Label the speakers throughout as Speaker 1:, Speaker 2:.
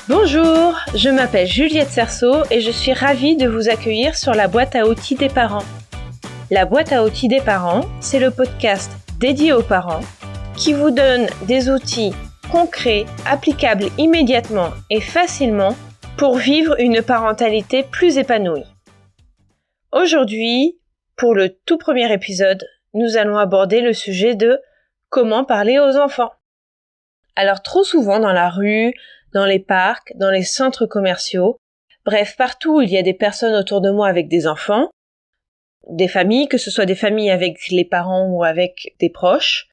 Speaker 1: Bonjour, je m'appelle Juliette Cerceau et je suis ravie de vous accueillir sur la boîte à outils des parents. La boîte à outils des parents, c'est le podcast dédié aux parents qui vous donne des outils concrets, applicables immédiatement et facilement pour vivre une parentalité plus épanouie. Aujourd'hui, pour le tout premier épisode, nous allons aborder le sujet de comment parler aux enfants. Alors trop souvent dans la rue, dans les parcs, dans les centres commerciaux, bref, partout où il y a des personnes autour de moi avec des enfants, des familles, que ce soit des familles avec les parents ou avec des proches,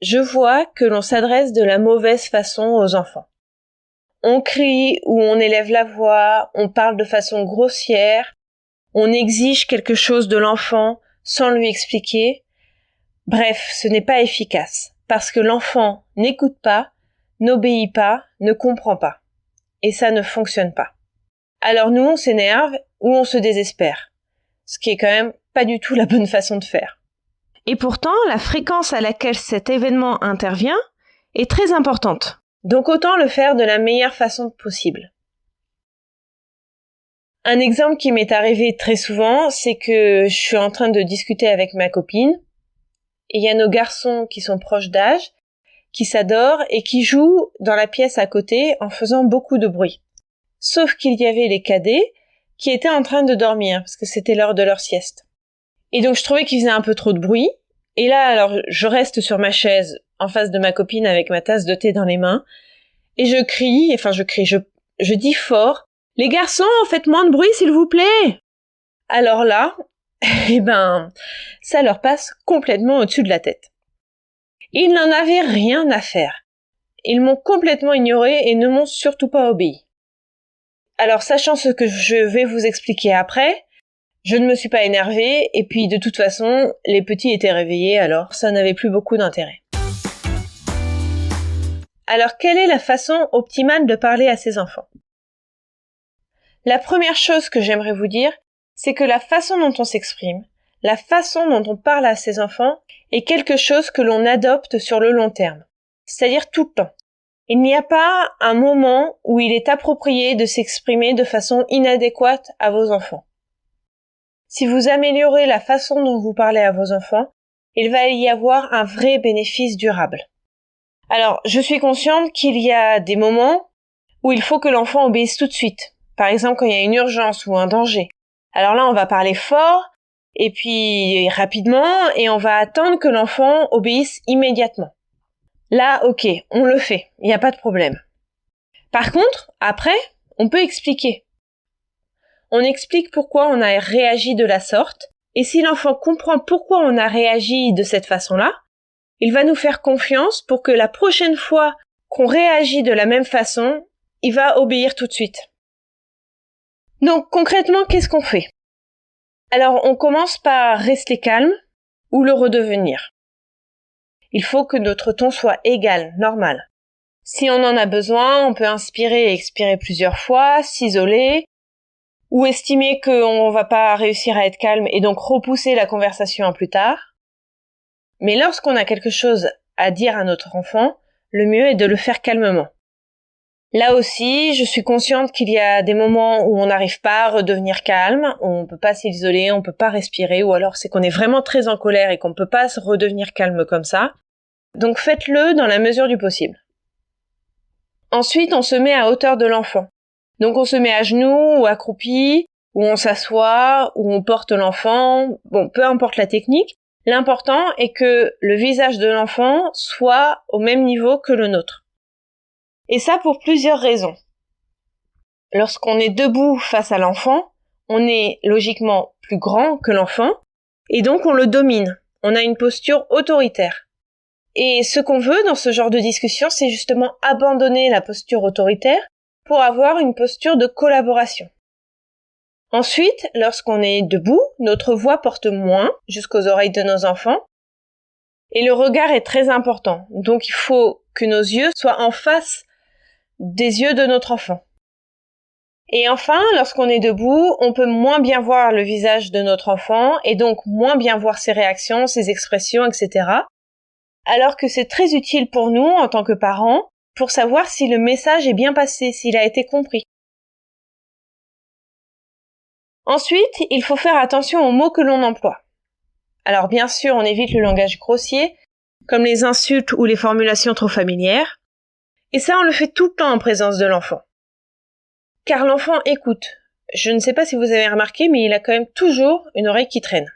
Speaker 1: je vois que l'on s'adresse de la mauvaise façon aux enfants. On crie ou on élève la voix, on parle de façon grossière, on exige quelque chose de l'enfant sans lui expliquer. Bref, ce n'est pas efficace, parce que l'enfant n'écoute pas, n'obéit pas, ne comprend pas. Et ça ne fonctionne pas. Alors nous, on s'énerve ou on se désespère. Ce qui est quand même pas du tout la bonne façon de faire. Et pourtant, la fréquence à laquelle cet événement intervient est très importante. Donc autant le faire de la meilleure façon possible. Un exemple qui m'est arrivé très souvent, c'est que je suis en train de discuter avec ma copine, et il y a nos garçons qui sont proches d'âge, qui s'adorent et qui jouent dans la pièce à côté en faisant beaucoup de bruit. Sauf qu'il y avait les cadets qui étaient en train de dormir, parce que c'était l'heure de leur sieste. Et donc je trouvais qu'ils faisaient un peu trop de bruit, et là alors je reste sur ma chaise en face de ma copine avec ma tasse de thé dans les mains, et je dis fort, « Les garçons, faites moins de bruit s'il vous plaît !» Alors là, ça leur passe complètement au-dessus de la tête. Ils n'en avaient rien à faire. Ils m'ont complètement ignoré et ne m'ont surtout pas obéi. Alors, sachant ce que je vais vous expliquer après, je ne me suis pas énervée, et puis de toute façon, les petits étaient réveillés, alors ça n'avait plus beaucoup d'intérêt. Alors, quelle est la façon optimale de parler à ses enfants ? La première chose que j'aimerais vous dire, c'est que la façon dont on s'exprime, la façon dont on parle à ses enfants est quelque chose que l'on adopte sur le long terme, c'est-à-dire tout le temps. Il n'y a pas un moment où il est approprié de s'exprimer de façon inadéquate à vos enfants. Si vous améliorez la façon dont vous parlez à vos enfants, il va y avoir un vrai bénéfice durable. Alors, je suis consciente qu'il y a des moments où il faut que l'enfant obéisse tout de suite. Par exemple, quand il y a une urgence ou un danger. Alors là, on va parler fort, et puis rapidement, et on va attendre que l'enfant obéisse immédiatement. Là, ok, on le fait, il n'y a pas de problème. Par contre, après, on peut expliquer. On explique pourquoi on a réagi de la sorte, et si l'enfant comprend pourquoi on a réagi de cette façon-là, il va nous faire confiance pour que la prochaine fois qu'on réagit de la même façon, il va obéir tout de suite. Donc concrètement, qu'est-ce qu'on fait ? Alors on commence par rester calme ou le redevenir. Il faut que notre ton soit égal, normal. Si on en a besoin, on peut inspirer et expirer plusieurs fois, s'isoler, ou estimer qu'on va pas réussir à être calme et donc repousser la conversation à plus tard. Mais lorsqu'on a quelque chose à dire à notre enfant, le mieux est de le faire calmement. Là aussi, je suis consciente qu'il y a des moments où on n'arrive pas à redevenir calme, où on peut pas s'isoler, on peut pas respirer, ou alors c'est qu'on est vraiment très en colère et qu'on peut pas se redevenir calme comme ça. Donc faites-le dans la mesure du possible. Ensuite, on se met à hauteur de l'enfant. Donc on se met à genoux ou accroupi, ou on s'assoit, ou on porte l'enfant. Bon, peu importe la technique. L'important est que le visage de l'enfant soit au même niveau que le nôtre. Et ça pour plusieurs raisons. Lorsqu'on est debout face à l'enfant, on est logiquement plus grand que l'enfant, et donc on le domine. On a une posture autoritaire. Et ce qu'on veut dans ce genre de discussion, c'est justement abandonner la posture autoritaire pour avoir une posture de collaboration. Ensuite, lorsqu'on est debout, notre voix porte moins jusqu'aux oreilles de nos enfants, et le regard est très important. Donc il faut que nos yeux soient en face des yeux de notre enfant. Et enfin, lorsqu'on est debout, on peut moins bien voir le visage de notre enfant et donc moins bien voir ses réactions, ses expressions, etc. Alors que c'est très utile pour nous, en tant que parents, pour savoir si le message est bien passé, s'il a été compris. Ensuite, il faut faire attention aux mots que l'on emploie. Alors bien sûr, on évite le langage grossier, comme les insultes ou les formulations trop familières, et ça on le fait tout le temps en présence de l'enfant. Car l'enfant écoute. Je ne sais pas si vous avez remarqué, mais il a quand même toujours une oreille qui traîne.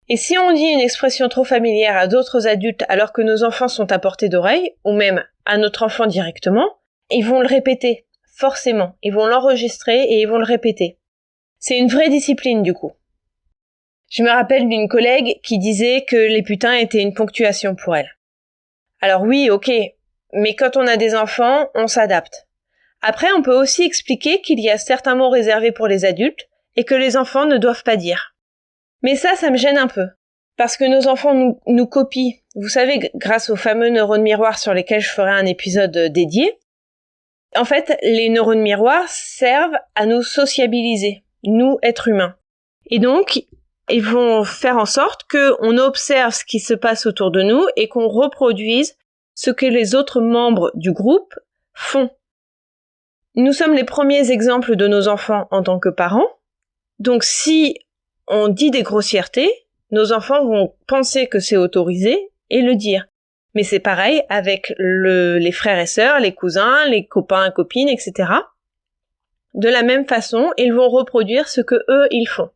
Speaker 1: Et si on dit une expression trop familière à d'autres adultes alors que nos enfants sont à portée d'oreille, ou même à notre enfant directement, ils vont le répéter, forcément. Ils vont l'enregistrer et ils vont le répéter. C'est une vraie discipline du coup. Je me rappelle d'une collègue qui disait que les putains étaient une ponctuation pour elle. Alors oui, ok, mais quand on a des enfants, on s'adapte. Après, on peut aussi expliquer qu'il y a certains mots réservés pour les adultes et que les enfants ne doivent pas dire. Mais ça me gêne un peu, parce que nos enfants nous copient. Vous savez, grâce aux fameux neurones miroirs sur lesquels je ferai un épisode dédié. En fait, les neurones miroirs servent à nous sociabiliser, nous, êtres humains. Et donc, ils vont faire en sorte qu'on observe ce qui se passe autour de nous et qu'on reproduise ce que les autres membres du groupe font. Nous sommes les premiers exemples de nos enfants en tant que parents. Donc si on dit des grossièretés, nos enfants vont penser que c'est autorisé et le dire. Mais c'est pareil avec les frères et sœurs, les cousins, les copains et copines, etc. De la même façon, ils vont reproduire ce que eux, ils font.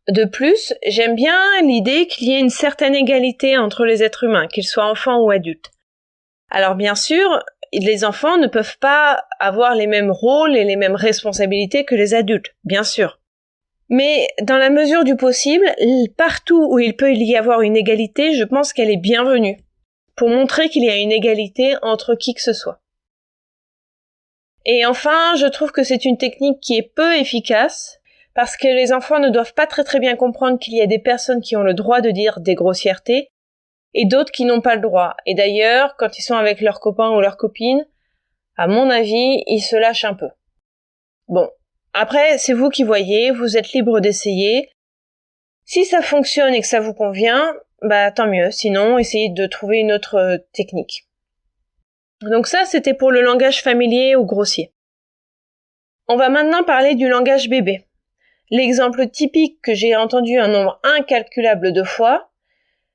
Speaker 1: De plus, j'aime bien l'idée qu'il y ait une certaine égalité entre les êtres humains, qu'ils soient enfants ou adultes. Alors bien sûr, les enfants ne peuvent pas avoir les mêmes rôles et les mêmes responsabilités que les adultes, bien sûr. Mais dans la mesure du possible, partout où il peut y avoir une égalité, je pense qu'elle est bienvenue, pour montrer qu'il y a une égalité entre qui que ce soit. Et enfin, je trouve que c'est une technique qui est peu efficace, parce que les enfants ne doivent pas très bien comprendre qu'il y a des personnes qui ont le droit de dire des grossièretés, et d'autres qui n'ont pas le droit. Et d'ailleurs, quand ils sont avec leurs copains ou leurs copines, à mon avis, ils se lâchent un peu. Bon, après, c'est vous qui voyez, vous êtes libre d'essayer. Si ça fonctionne et que ça vous convient, bah tant mieux, sinon essayez de trouver une autre technique. Donc ça, c'était pour le langage familier ou grossier. On va maintenant parler du langage bébé. L'exemple typique que j'ai entendu un nombre incalculable de fois,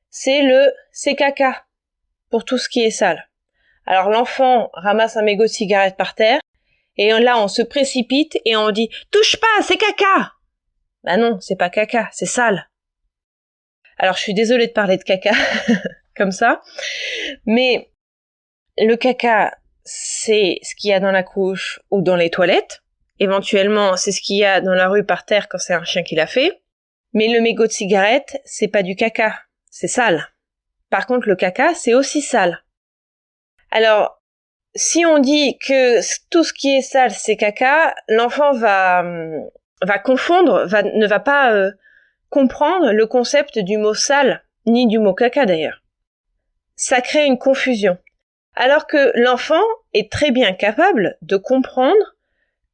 Speaker 1: c'est le « c'est caca » pour tout ce qui est sale. Alors l'enfant ramasse un mégot de cigarette par terre, et là on se précipite et on dit « touche pas, c'est caca !» Bah non, c'est pas caca, c'est sale. Alors je suis désolée de parler de caca, comme ça, mais le caca, c'est ce qu'il y a dans la couche ou dans les toilettes. Éventuellement, c'est ce qu'il y a dans la rue par terre quand c'est un chien qui l'a fait. Mais le mégot de cigarette, c'est pas du caca, c'est sale. Par contre, le caca, c'est aussi sale. Alors, si on dit que tout ce qui est sale, c'est caca, l'enfant va confondre, ne va pas comprendre le concept du mot sale, ni du mot caca d'ailleurs. Ça crée une confusion. Alors que l'enfant est très bien capable de comprendre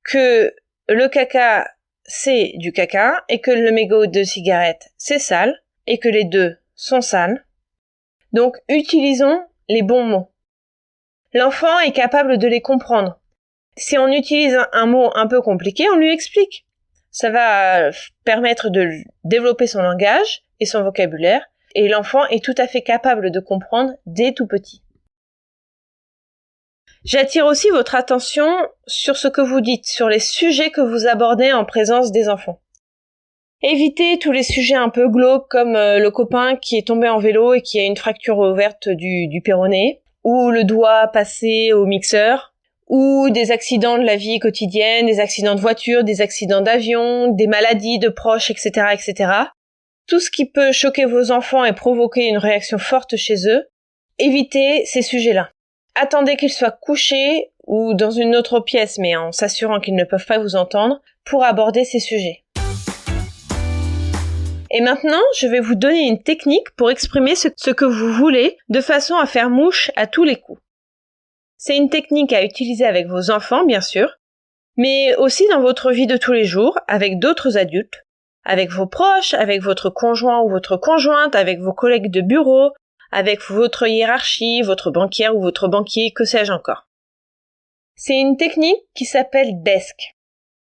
Speaker 1: que le caca, c'est du caca, et que le mégot de cigarette, c'est sale, et que les deux sont sales. Donc, utilisons les bons mots. L'enfant est capable de les comprendre. Si on utilise un mot un peu compliqué, on lui explique. Ça va permettre de développer son langage et son vocabulaire, et l'enfant est tout à fait capable de comprendre dès tout petit. J'attire aussi votre attention sur ce que vous dites, sur les sujets que vous abordez en présence des enfants. Évitez tous les sujets un peu glauques comme le copain qui est tombé en vélo et qui a une fracture ouverte du péroné, ou le doigt passé au mixeur, ou des accidents de la vie quotidienne, des accidents de voiture, des accidents d'avion, des maladies de proches, etc., etc. Tout ce qui peut choquer vos enfants et provoquer une réaction forte chez eux, évitez ces sujets-là. Attendez qu'ils soient couchés ou dans une autre pièce, mais en s'assurant qu'ils ne peuvent pas vous entendre, pour aborder ces sujets. Et maintenant, je vais vous donner une technique pour exprimer ce que vous voulez de façon à faire mouche à tous les coups. C'est une technique à utiliser avec vos enfants, bien sûr, mais aussi dans votre vie de tous les jours, avec d'autres adultes, avec vos proches, avec votre conjoint ou votre conjointe, avec vos collègues de bureau, avec votre hiérarchie, votre banquière ou votre banquier, que sais-je encore. C'est une technique qui s'appelle DESC.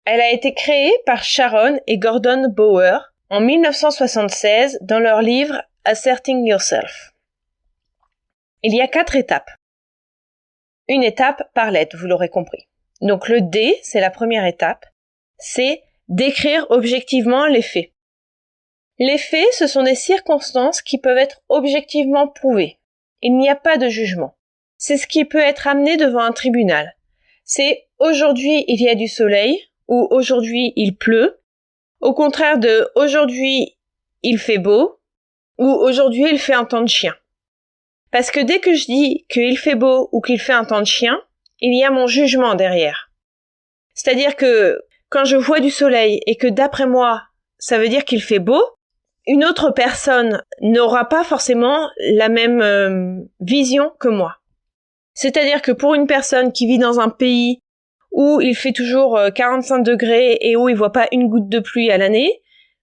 Speaker 1: Elle a été créée par Sharon et Gordon Bower en 1976 dans leur livre Asserting Yourself. Il y a 4 étapes. Une étape par lettre, vous l'aurez compris. Donc le D, c'est la première étape, c'est décrire objectivement les faits. Les faits, ce sont des circonstances qui peuvent être objectivement prouvées. Il n'y a pas de jugement. C'est ce qui peut être amené devant un tribunal. C'est aujourd'hui il y a du soleil ou aujourd'hui il pleut, au contraire de aujourd'hui il fait beau ou aujourd'hui il fait un temps de chien. Parce que dès que je dis qu'il fait beau ou qu'il fait un temps de chien, il y a mon jugement derrière. C'est-à-dire que quand je vois du soleil et que d'après moi, ça veut dire qu'il fait beau, une autre personne n'aura pas forcément la même vision que moi. C'est-à-dire que pour une personne qui vit dans un pays où il fait toujours 45 degrés et où il voit pas une goutte de pluie à l'année,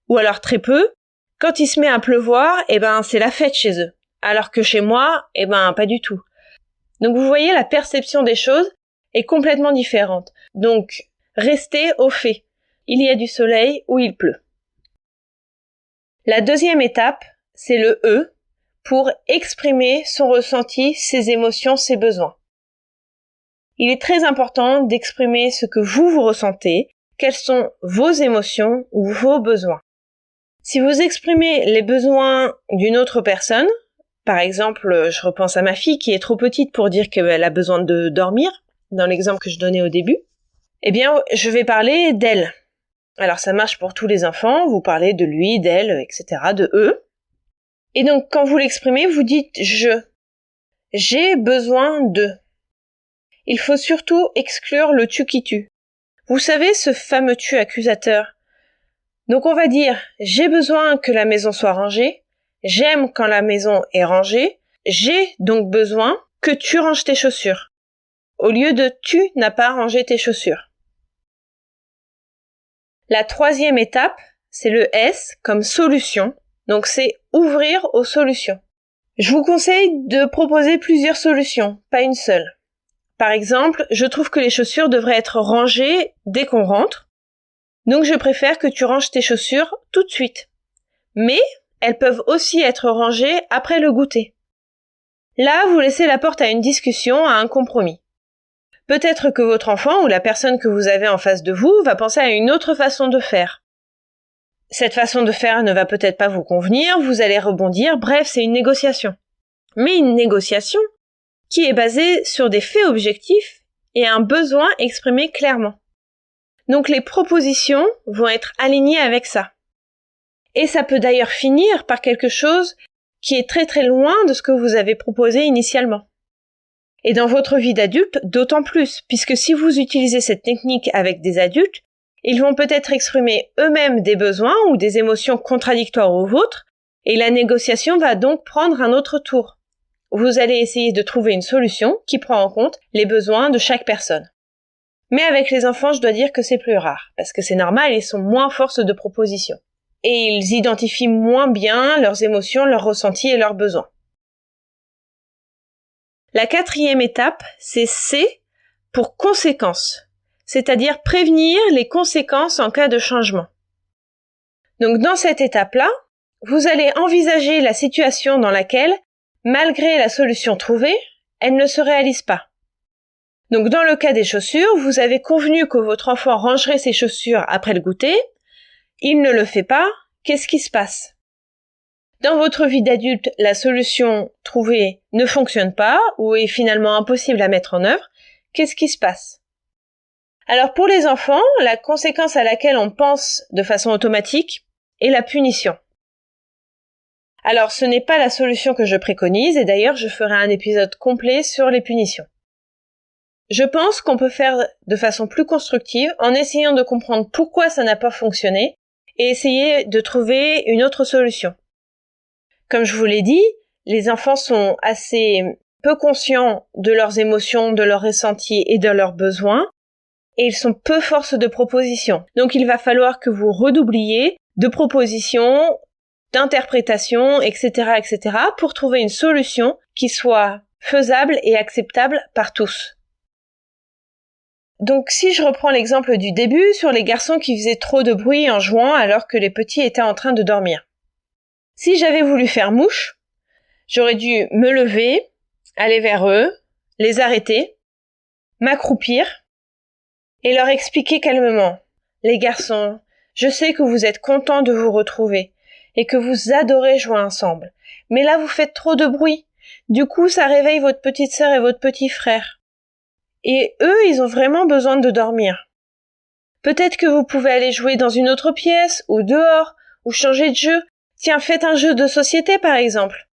Speaker 1: ou alors très peu, quand il se met à pleuvoir, c'est la fête chez eux. Alors que chez moi, pas du tout. Donc vous voyez, la perception des choses est complètement différente. Donc, restez au fait. Il y a du soleil ou il pleut. La deuxième étape, c'est le E, pour exprimer son ressenti, ses émotions, ses besoins. Il est très important d'exprimer ce que vous ressentez, quelles sont vos émotions ou vos besoins. Si vous exprimez les besoins d'une autre personne, par exemple, je repense à ma fille qui est trop petite pour dire qu'elle a besoin de dormir, dans l'exemple que je donnais au début, je vais parler d'elle. Alors ça marche pour tous les enfants, vous parlez de lui, d'elle, etc., de eux. Et donc quand vous l'exprimez, vous dites « je ». J'ai besoin de. Il faut surtout exclure le tu qui tue. Vous savez, ce fameux tu accusateur. Donc on va dire « j'ai besoin que la maison soit rangée ». J'aime quand la maison est rangée, j'ai donc besoin que tu ranges tes chaussures. Au lieu de tu n'as pas rangé tes chaussures. La troisième étape, c'est le S comme solution. Donc c'est ouvrir aux solutions. Je vous conseille de proposer plusieurs solutions, pas une seule. Par exemple, je trouve que les chaussures devraient être rangées dès qu'on rentre. Donc je préfère que tu ranges tes chaussures tout de suite. Mais elles peuvent aussi être rangées après le goûter. Là, vous laissez la porte à une discussion, à un compromis. Peut-être que votre enfant ou la personne que vous avez en face de vous va penser à une autre façon de faire. Cette façon de faire ne va peut-être pas vous convenir, vous allez rebondir, bref, c'est une négociation. Mais une négociation qui est basée sur des faits objectifs et un besoin exprimé clairement. Donc les propositions vont être alignées avec ça. Et ça peut d'ailleurs finir par quelque chose qui est très très loin de ce que vous avez proposé initialement. Et dans votre vie d'adulte, d'autant plus, puisque si vous utilisez cette technique avec des adultes, ils vont peut-être exprimer eux-mêmes des besoins ou des émotions contradictoires aux vôtres, et la négociation va donc prendre un autre tour. Vous allez essayer de trouver une solution qui prend en compte les besoins de chaque personne. Mais avec les enfants, je dois dire que c'est plus rare, parce que c'est normal, ils sont moins force de proposition. Et ils identifient moins bien leurs émotions, leurs ressentis et leurs besoins. La quatrième étape, c'est C pour conséquences, c'est-à-dire prévenir les conséquences en cas de changement. Donc dans cette étape-là, vous allez envisager la situation dans laquelle, malgré la solution trouvée, elle ne se réalise pas. Donc dans le cas des chaussures, vous avez convenu que votre enfant rangerait ses chaussures après le goûter. Il ne le fait pas, qu'est-ce qui se passe? Dans votre vie d'adulte, la solution trouvée ne fonctionne pas ou est finalement impossible à mettre en œuvre, qu'est-ce qui se passe? Alors pour les enfants, la conséquence à laquelle on pense de façon automatique est la punition. Alors ce n'est pas la solution que je préconise et d'ailleurs je ferai un épisode complet sur les punitions. Je pense qu'on peut faire de façon plus constructive en essayant de comprendre pourquoi ça n'a pas fonctionné et essayer de trouver une autre solution. Comme je vous l'ai dit, les enfants sont assez peu conscients de leurs émotions, de leurs ressentis et de leurs besoins, et ils sont peu force de proposition. Donc il va falloir que vous redoubliez de propositions d'interprétation, etc., etc., pour trouver une solution qui soit faisable et acceptable par tous. Donc si je reprends l'exemple du début sur les garçons qui faisaient trop de bruit en jouant alors que les petits étaient en train de dormir. Si j'avais voulu faire mouche, j'aurais dû me lever, aller vers eux, les arrêter, m'accroupir et leur expliquer calmement. Les garçons, je sais que vous êtes contents de vous retrouver et que vous adorez jouer ensemble. Mais là, vous faites trop de bruit. Du coup, ça réveille votre petite sœur et votre petit frère. Et eux, ils ont vraiment besoin de dormir. Peut-être que vous pouvez aller jouer dans une autre pièce, ou dehors, ou changer de jeu. Tiens, faites un jeu de société, par exemple.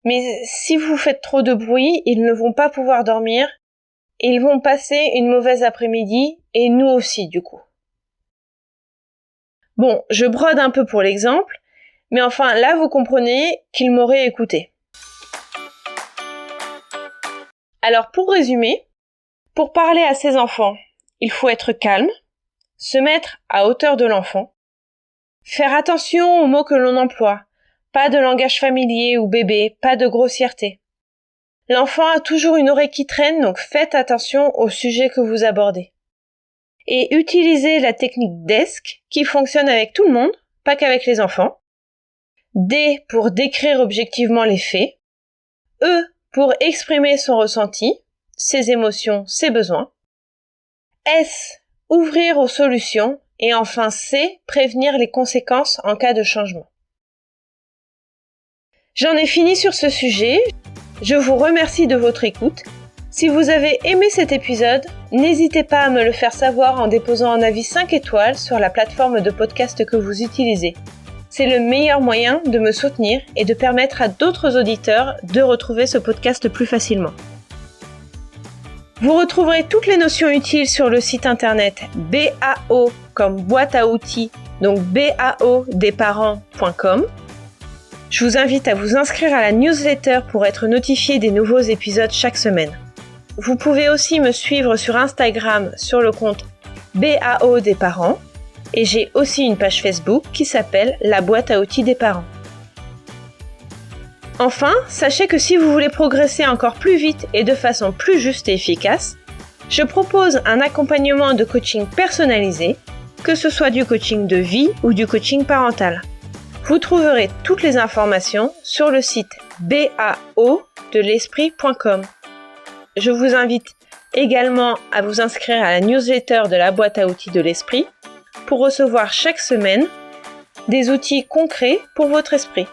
Speaker 1: Mais si vous faites trop de bruit, ils ne vont pas pouvoir dormir, et ils vont passer une mauvaise après-midi, et nous aussi, du coup. Bon, je brode un peu pour l'exemple, mais enfin, là, vous comprenez qu'ils m'auraient écouté. Alors, pour résumer, pour parler à ses enfants, il faut être calme, se mettre à hauteur de l'enfant, faire attention aux mots que l'on emploie, pas de langage familier ou bébé, pas de grossièreté. L'enfant a toujours une oreille qui traîne, donc faites attention au sujet que vous abordez. Et utilisez la technique DESC qui fonctionne avec tout le monde, pas qu'avec les enfants. D pour décrire objectivement les faits. E pour exprimer son ressenti, ses émotions, ses besoins. S, ouvrir aux solutions. Et enfin C, prévenir les conséquences en cas de changement. J'en ai fini sur ce sujet. Je vous remercie de votre écoute. Si vous avez aimé cet épisode, n'hésitez pas à me le faire savoir en déposant un avis 5 étoiles sur la plateforme de podcast que vous utilisez. C'est le meilleur moyen de me soutenir et de permettre à d'autres auditeurs de retrouver ce podcast plus facilement. Vous retrouverez toutes les notions utiles sur le site internet BAO comme boîte à outils, donc baodesparents.com. Je vous invite à vous inscrire à la newsletter pour être notifié des nouveaux épisodes chaque semaine. Vous pouvez aussi me suivre sur Instagram sur le compte BAO des parents et j'ai aussi une page Facebook qui s'appelle La boîte à outils des parents. Enfin, sachez que si vous voulez progresser encore plus vite et de façon plus juste et efficace, je propose un accompagnement de coaching personnalisé, que ce soit du coaching de vie ou du coaching parental. Vous trouverez toutes les informations sur le site baodelesprit.com. Je vous invite également à vous inscrire à la newsletter de la boîte à outils de l'esprit pour recevoir chaque semaine des outils concrets pour votre esprit.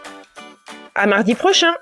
Speaker 1: À mardi prochain!